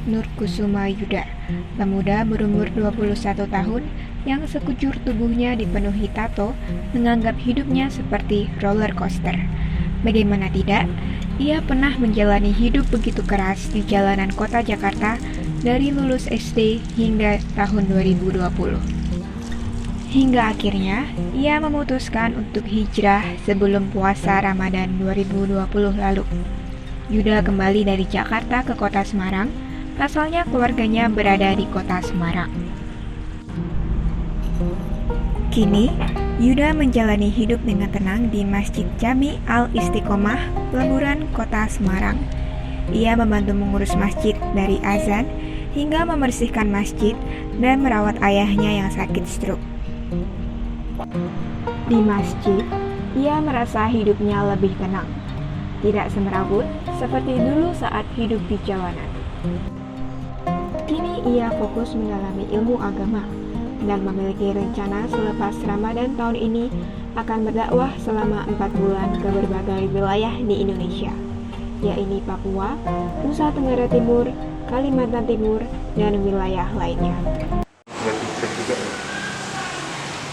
Nurkusuma Yuda, pemuda berumur 21 tahun yang sekujur tubuhnya dipenuhi tato, menganggap hidupnya seperti roller coaster. Bagaimana tidak, ia pernah menjalani hidup begitu keras di jalanan kota Jakarta dari lulus SD hingga tahun 2020. Hingga akhirnya, ia memutuskan untuk hijrah sebelum puasa Ramadan 2020 lalu. Yuda kembali dari Jakarta ke kota Semarang, pasalnya keluarganya berada di kota Semarang. Kini, Yuda menjalani hidup dengan tenang di Masjid Jami Al-Istiqomah, Peleburan, Kota Semarang. Ia membantu mengurus masjid dari azan hingga membersihkan masjid dan merawat ayahnya yang sakit stroke. Di masjid, ia merasa hidupnya lebih tenang, tidak semerawut seperti dulu saat hidup di jalanan. Kini ia fokus mendalami ilmu agama dan memiliki rencana selepas Ramadan tahun ini akan berdakwah selama 4 bulan ke berbagai wilayah di Indonesia, yaitu Papua, Nusa Tenggara Timur, Kalimantan Timur, dan wilayah lainnya.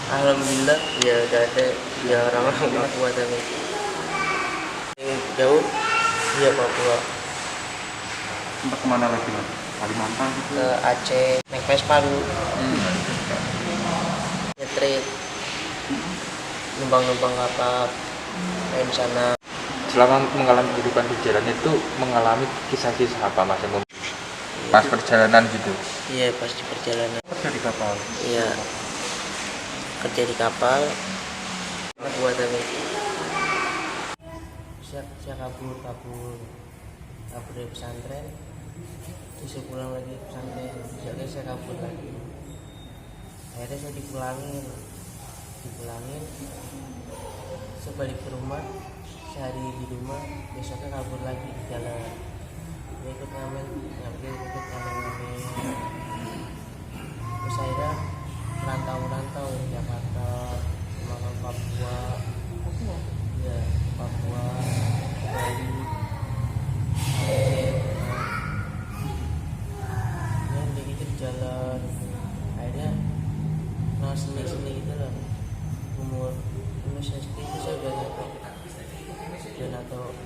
Alhamdulillah ya udah ada ya orang-orang Papua tapi yang jauh ya Papua. Sempat kemana lagi mas? Kalimantan gitu? Ke Aceh, naik Vespa dulu, nyetrit, numpang kapal kayak di sana. Selama mengalami kehidupan di jalan itu mengalami kisah-kisah apa mas? Pas perjalanan gitu? Iya pas di perjalanan. Kerja di kapal? Iya kerja di kapal. Buat apa? Saya kabur dari pesantren, terus pulang lagi ke pesantren, jadi saya kabur lagi. Akhirnya saya dipulangin, saya balik ke rumah, sehari di rumah, besoknya kabur lagi di jalan. Dia ikut ngamen. Terus akhirnya merantau di Jakarta, ke Papua, ya Papua, Bali, Aceh, yang udah gitu di jalan. Akhirnya kenal seni itu lah. Umur SD itu saya udah nato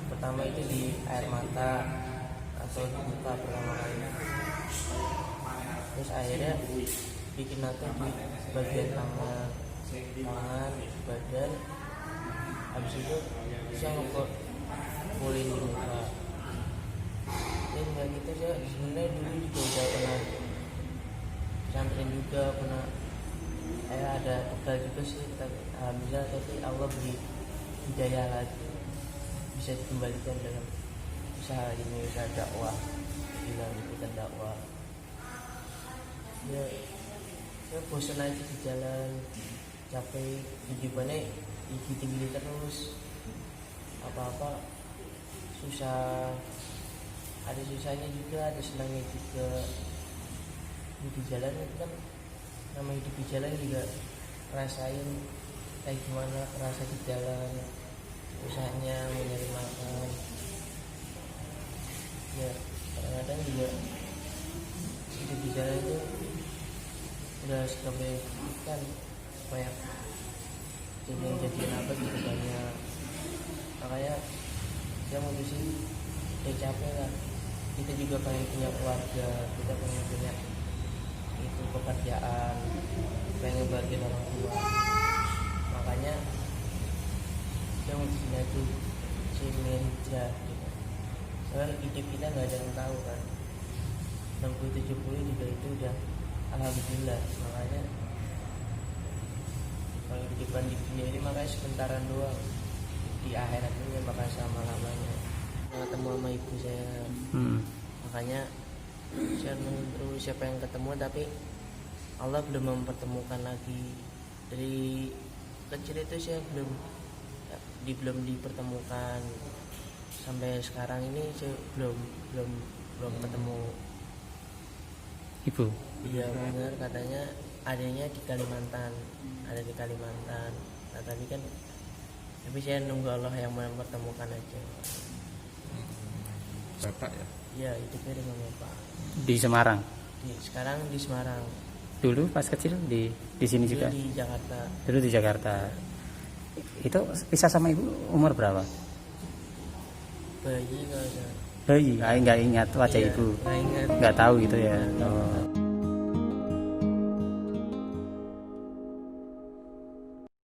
pertama itu di air mata atau di muka pertama kali. Terus akhirnya bikin nato di bagian tangan, badan. Habis itu saya ngepulin di muka. Dan nggak gitu saya sebenarnya dulu juga udah pernah pesantren juga, pernah ada pegal juga sih, tapi alhamdulillah tapi Allah beri hidayah lagi, bisa dikembalikan dalam usaha ini, usaha dakwah, bilang ikutan dakwah. Ya saya bosan aja di jalan, capek, hidupannya gini terus, apa-apa susah, ada susahnya juga, ada senangnya juga. Di jalan itu kan nama hidup di jalan juga rasain kayak gimana rasa di jalan, usahanya mencari makan. Ya kadang-kadang juga hidup di jalan itu udah sekebaikan supaya jadian apa gitu banyak. Makanya saya mutusin capek lah, kita juga pengen punya keluarga, kita pengen punya itu pekerjaan, pengen ngebahagiain orang tua. Makanya saya mutusin aja hijrah gitu. Soalnya hidup kita nggak ada yang tahu kan, 60-70 juga itu udah alhamdulillah. Makanya kalau kehidupan di dunia ini makanya sementaran doang, di akhirat ini bakal selama-lamanya. Ketemu sama ibu saya, makanya saya terus siapa yang ketemu, tapi Allah belum mempertemukan lagi. Dari kecil itu saya belum dipertemukan, sampai sekarang ini saya belum ketemu ibu. Iya benar, katanya adanya di Kalimantan, ada di Kalimantan. Nah tapi saya nunggu Allah yang mempertemukan aja. Bapak ya? Ya hidupnya dengan Bapak. Di Semarang. Sekarang di Semarang. Dulu pas kecil di sini juga. Di Jakarta. Dulu di Jakarta. Itu pisah sama ibu umur berapa? Bayi kalau Bayi, nggak ingat wajah Iya, ibu. nggak ingat. Nggak tahu gitu ya. Oh.